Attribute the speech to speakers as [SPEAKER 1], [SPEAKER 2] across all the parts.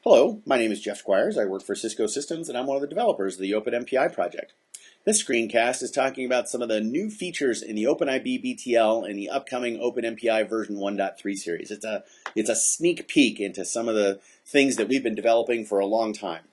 [SPEAKER 1] Hello, my name is Jeff Squires. I work for Cisco Systems and I'm one of the developers of the Open MPI project. This screencast is talking about some of the new features in the OpenIbe BTL and the upcoming Open MPI version 1.3 series. It's a sneak peek into some of the things that we've been developing for a long time.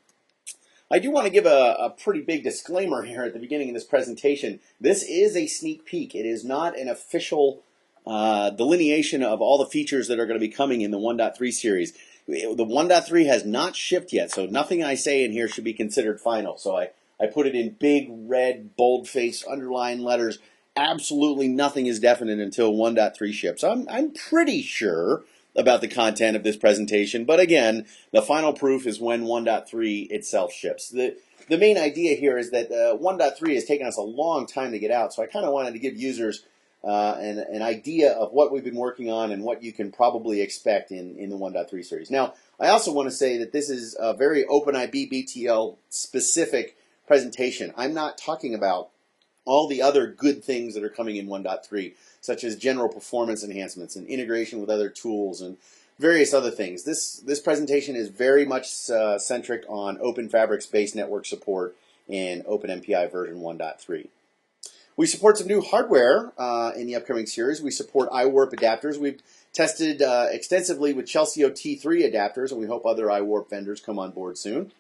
[SPEAKER 1] I do want to give a pretty big disclaimer here at the beginning of this presentation. This is a sneak peek. It is not an official delineation of all the features that are going to be coming in the 1.3 series. The 1.3 has not shipped yet, so nothing I say in here should be considered final. So I put it in big, red, bold-faced, underlined letters. Absolutely nothing is definite until 1.3 ships. I'm pretty sure about the content of this presentation, but again, the final proof is when 1.3 itself ships. The main idea here is that 1.3 has taken us a long time to get out, so I kind of wanted to give users an idea of what we've been working on and what you can probably expect in the 1.3 series. Now, I also want to say that this is a very OpenIbe BTL specific presentation. I'm not talking about all the other good things that are coming in 1.3, such as general performance enhancements and integration with other tools and various other things. This presentation is very much centric on OpenFabrics based network support in Open MPI version 1.3. We support some new hardware in the upcoming series. We support iWarp adapters. We've tested extensively with Chelseo T3 adapters, and we hope other iWarp vendors come on board soon.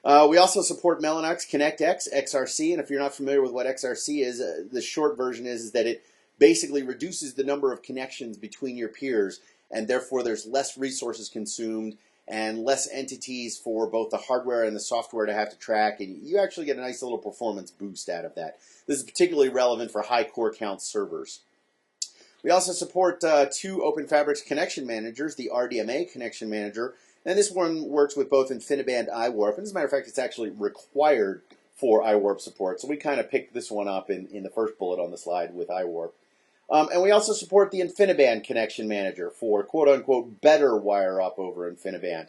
[SPEAKER 1] We also support Mellanox, ConnectX, XRC, and if you're not familiar with what XRC is, the short version is that it basically reduces the number of connections between your peers, and therefore there's less resources consumed and less entities for both the hardware and the software to have to track, and you actually get a nice little performance boost out of that. This is particularly relevant for high core count servers. We also support two OpenFabrics connection managers, the RDMA connection manager, and this one works with both InfiniBand iWarp, and as a matter of fact, it's actually required for iWarp support, so we kind of picked this one up in the first bullet on the slide with iWarp. And we also support the InfiniBand connection manager for quote-unquote better wire up over InfiniBand.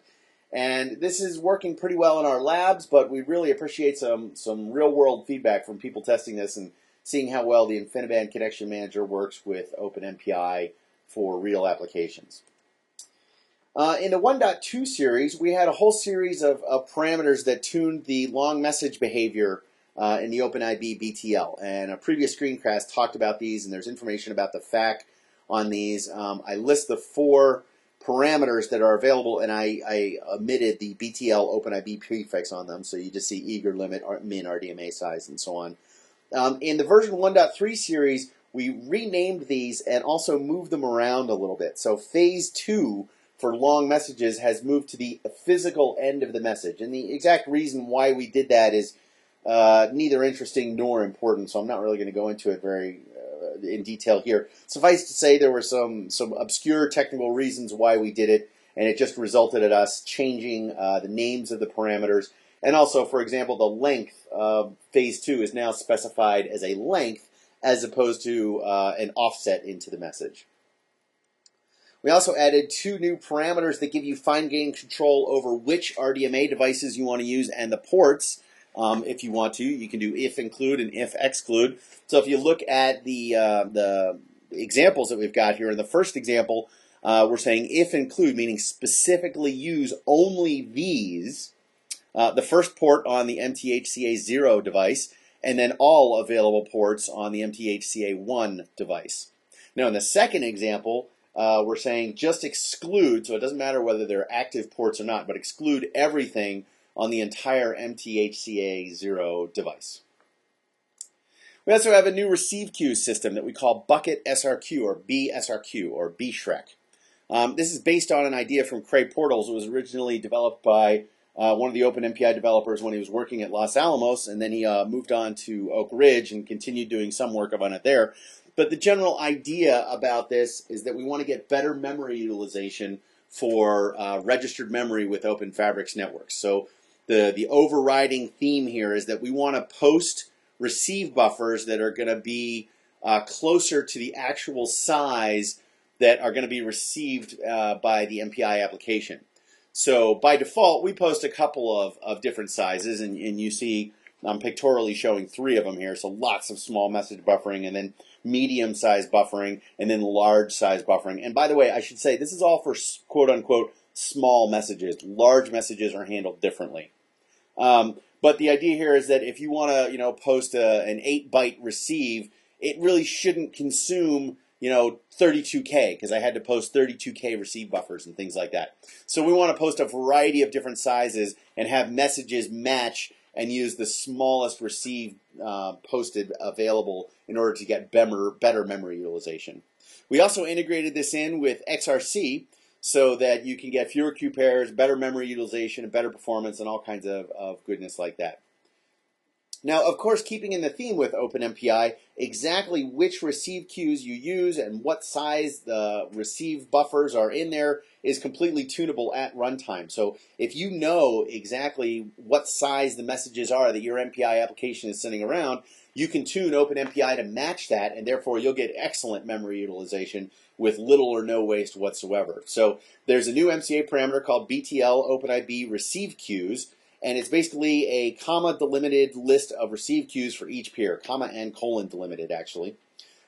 [SPEAKER 1] And this is working pretty well in our labs, but we really appreciate some real-world feedback from people testing this and seeing how well the InfiniBand connection manager works with Open MPI for real applications. In the 1.2 series, we had a whole series of parameters that tuned the long message behavior in the OpenIbe BTL, and a previous screencast talked about these, and there's information about the FAQ on these. I list the 4 parameters that are available, and I omitted the BTL OpenIbe prefix on them, so you just see eager, limit, min, RDMA size, and so on. In the version 1.3 series, we renamed these and also moved them around a little bit. So phase 2 for long messages has moved to the physical end of the message, and the exact reason why we did that is neither interesting nor important, so I'm not really going to go into it very in detail here. Suffice to say, there were some obscure technical reasons why we did it, and it just resulted in us changing the names of the parameters. And also, for example, the length of phase 2 is now specified as a length as opposed to an offset into the message. We also added 2 new parameters that give you fine-grained control over which RDMA devices you want to use and the ports. If you want to, you can do if include and if exclude. So if you look at the examples that we've got here, in the first example, we're saying if include, meaning specifically use only these, the first port on the MTHCA0 device, and then all available ports on the MTHCA1 device. Now in the second example, we're saying just exclude, so it doesn't matter whether they're active ports or not, but exclude everything on the entire MTHCA0 device. We also have a new receive queue system that we call Bucket SRQ or BSRQ or BShrek. This is based on an idea from Craig Portals. It was originally developed by one of the Open MPI developers when he was working at Los Alamos, and then he moved on to Oak Ridge and continued doing some work on it there. But the general idea about this is that we want to get better memory utilization for registered memory with OpenFabrics networks. So the overriding theme here is that we want to post receive buffers that are going to be closer to the actual size that are going to be received by the MPI application. So by default, we post a couple of different sizes, and you see I'm pictorially showing 3 of them here. So lots of small message buffering, and then medium size buffering, and then large size buffering. And by the way, I should say this is all for quote unquote small messages. Large messages are handled differently. But the idea here is that if you want to, post an 8-byte receive, it really shouldn't consume, 32K, because I had to post 32K receive buffers and things like that. So we want to post a variety of different sizes and have messages match and use the smallest receive posted available in order to get better memory utilization. We also integrated this in with XRC so that you can get fewer queue pairs, better memory utilization, and better performance, and all kinds of goodness like that. Now, of course, keeping in the theme with Open MPI, exactly which receive queues you use and what size the receive buffers are in there is completely tunable at runtime. So if you know exactly what size the messages are that your MPI application is sending around, you can tune Open MPI to match that, and therefore you'll get excellent memory utilization with little or no waste whatsoever. So there's a new MCA parameter called BTL OpenIbe receive queues, and it's basically a comma delimited list of receive queues for each peer, comma and colon delimited actually.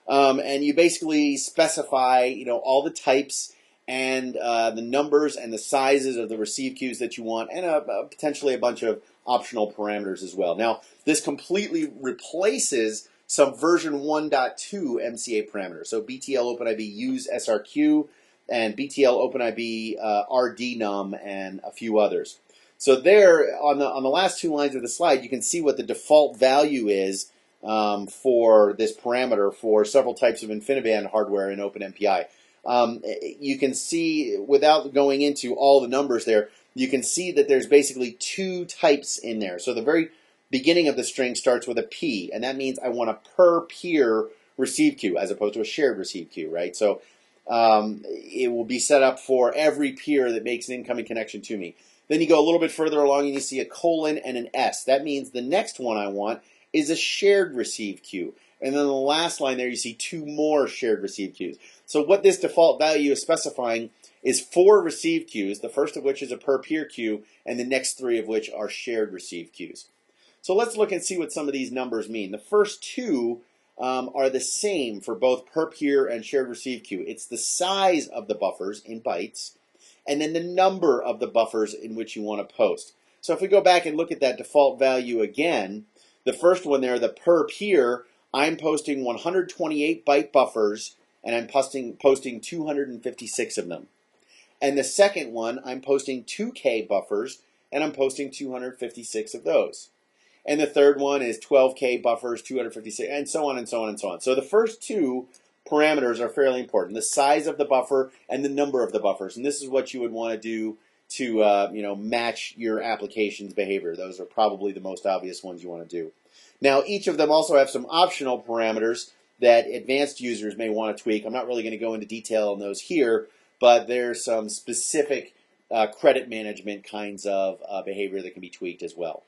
[SPEAKER 1] And you basically specify, all the types and the numbers and the sizes of the receive queues that you want, and potentially a bunch of optional parameters as well. Now, this completely replaces some version 1.2 MCA parameters. So BTL OpenIbe use SRQ and BTL OpenIbe RDNum and a few others. So there, on the last two lines of the slide, you can see what the default value is for this parameter for several types of InfiniBand hardware in Open MPI. You can see, without going into all the numbers there, you can see that there's basically two types in there. So the very beginning of the string starts with a P, and that means I want a per peer receive queue as opposed to a shared receive queue, right? So it will be set up for every peer that makes an incoming connection to me. Then you go a little bit further along and you see a colon and an S. That means the next one I want is a shared receive queue. And then the last line there you see two more shared receive queues. So what this default value is specifying is 4 receive queues, the first of which is a per peer queue, and the next 3 of which are shared receive queues. So let's look and see what some of these numbers mean. The first two are the same for both per peer and shared receive queue. It's the size of the buffers in bytes, and then the number of the buffers in which you want to post. So if we go back and look at that default value again, the first one there, the per peer, I'm posting 128 byte buffers, and I'm posting 256 of them. And the second one, I'm posting 2K buffers, and I'm posting 256 of those. And the third one is 12K buffers, 256, and so on and so on and so on. So the first two parameters are fairly important: the size of the buffer and the number of the buffers. And this is what you would want to do to match your application's behavior. Those are probably the most obvious ones you want to do. Now, each of them also have some optional parameters that advanced users may want to tweak. I'm not really going to go into detail on those here, but there's some specific credit management kinds of behavior that can be tweaked as well.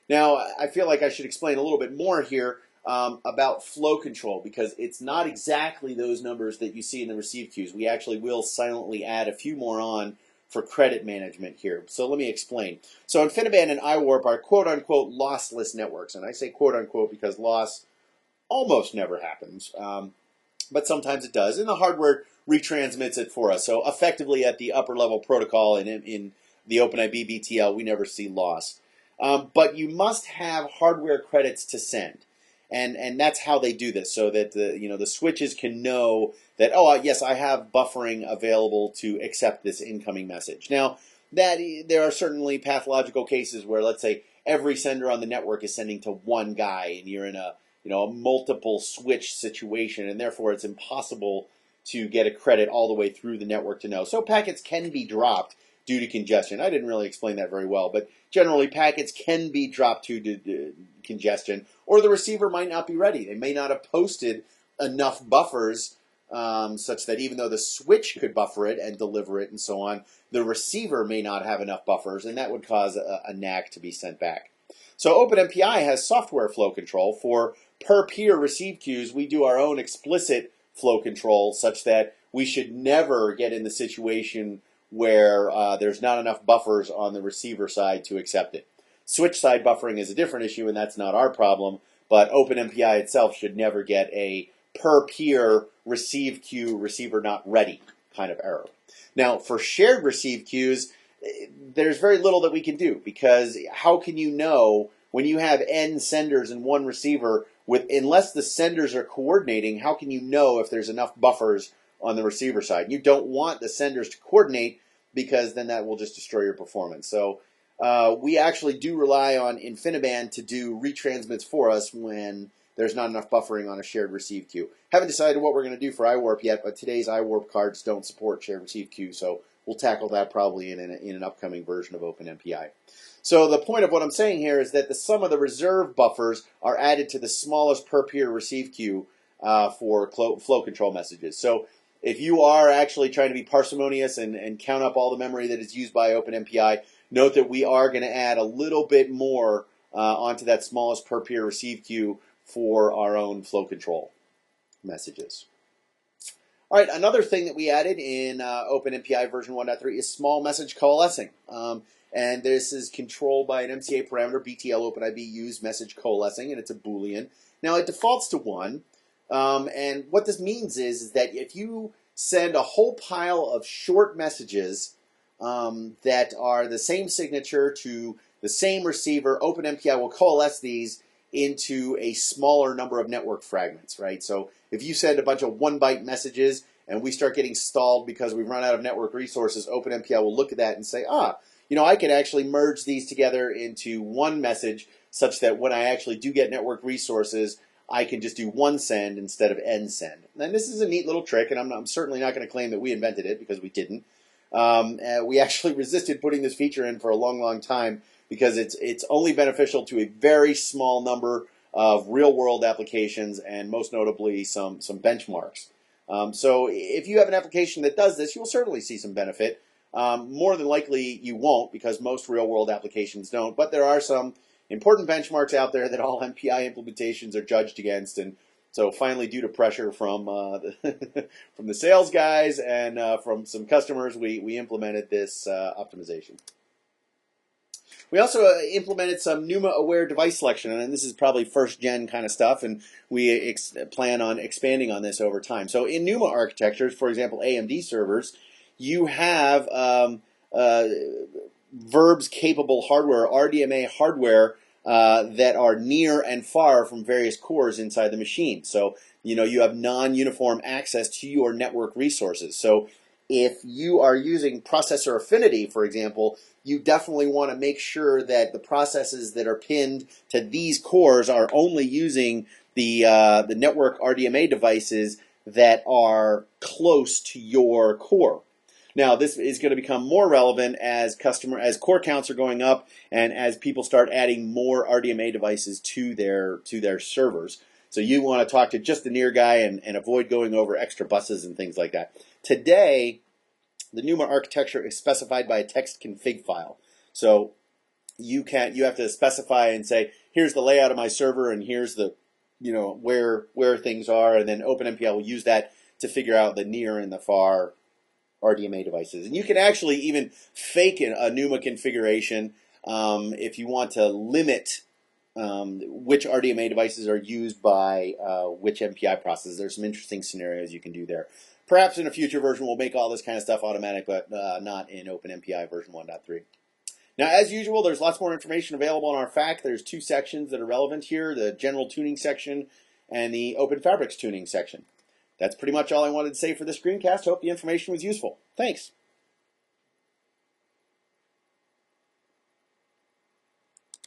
[SPEAKER 1] Now, I feel like I should explain a little bit more here about flow control, because it's not exactly those numbers that you see in the receive queues. We actually will silently add a few more on for credit management here. So let me explain. So InfiniBand and iWarp are quote-unquote lossless networks, and I say quote-unquote because loss almost never happens, but sometimes it does, and the hardware retransmits it for us. So effectively at the upper level protocol in the OpenIbe BTL, we never see loss. But you must have hardware credits to send. And that's how they do this, so that the switches can know that, oh, yes, I have buffering available to accept this incoming message. Now, there are certainly pathological cases where, let's say, every sender on the network is sending to one guy, and you're in a multiple switch situation, and therefore it's impossible to get a credit all the way through the network to know. So packets can be dropped due to congestion. I didn't really explain that very well, but generally packets can be dropped due to congestion, or the receiver might not be ready. They may not have posted enough buffers such that even though the switch could buffer it and deliver it and so on, the receiver may not have enough buffers, and that would cause a NAC to be sent back. So OpenMPI has software flow control. For per-peer receive queues, we do our own explicit flow control such that we should never get in the situation where there's not enough buffers on the receiver side to accept it. Switch side buffering is a different issue, and that's not our problem, but OpenMPI itself should never get a per-peer receive queue receiver not ready kind of error. Now, for shared receive queues, there's very little that we can do, because how can you know when you have n senders and one receiver, unless the senders are coordinating, how can you know if there's enough buffers on the receiver side? You don't want the senders to coordinate, because then that will just destroy your performance. So we actually do rely on InfiniBand to do retransmits for us when there's not enough buffering on a shared receive queue. Haven't decided what we're going to do for iWarp yet, but today's iWarp cards don't support shared receive queue, so we'll tackle that probably in an upcoming version of Open MPI. So the point of what I'm saying here is that the sum of the reserve buffers are added to the smallest per peer receive queue for flow control messages. So if you are actually trying to be parsimonious and count up all the memory that is used by Open MPI, note that we are going to add a little bit more onto that smallest per peer receive queue for our own flow control messages. All right, another thing that we added in Open MPI version 1.3 is small message coalescing. And this is controlled by an MCA parameter, BTL OpenIbe use message coalescing, and it's a Boolean. Now, it defaults to 1. And what this means is that if you send a whole pile of short messages that are the same signature to the same receiver, Open MPI will coalesce these into a smaller number of network fragments, right? So if you send a bunch of 1-byte messages and we start getting stalled because we've run out of network resources, Open MPI will look at that and say, I can actually merge these together into one message, such that when I actually do get network resources, I can just do one send instead of n send. And this is a neat little trick, and I'm certainly not going to claim that we invented it, because we didn't. We actually resisted putting this feature in for a long, long time, because it's only beneficial to a very small number of real-world applications, and most notably some benchmarks. So if you have an application that does this, you will certainly see some benefit. More than likely you won't, because most real-world applications don't, but there are some important benchmarks out there that all MPI implementations are judged against, and so finally, due to pressure from from the sales guys and from some customers, we implemented this optimization. We also implemented some NUMA-aware device selection, and this is probably first-gen kind of stuff, and we plan on expanding on this over time. So in NUMA architectures, for example, AMD servers, you have verbs-capable hardware, RDMA hardware, that are near and far from various cores inside the machine. So, you have non-uniform access to your network resources. So if you are using processor affinity, for example, you definitely want to make sure that the processes that are pinned to these cores are only using the network RDMA devices that are close to your core. Now, this is going to become more relevant as core counts are going up and as people start adding more RDMA devices to their servers. So you want to talk to just the near guy and avoid going over extra buses and things like that. Today, the NUMA architecture is specified by a text config file. So you have to specify and say, here's the layout of my server, and here's the where things are, and then OpenMPI will use that to figure out the near and the far RDMA devices. And you can actually even fake a NUMA configuration if you want to limit which RDMA devices are used by which MPI processes. There's some interesting scenarios you can do there. Perhaps in a future version we'll make all this kind of stuff automatic, but not in Open MPI version 1.3. Now, as usual, there's lots more information available on our FAQ. There's 2 sections that are relevant here, the general tuning section and the OpenFabrics tuning section. That's pretty much all I wanted to say for this screencast. Hope the information was useful. Thanks.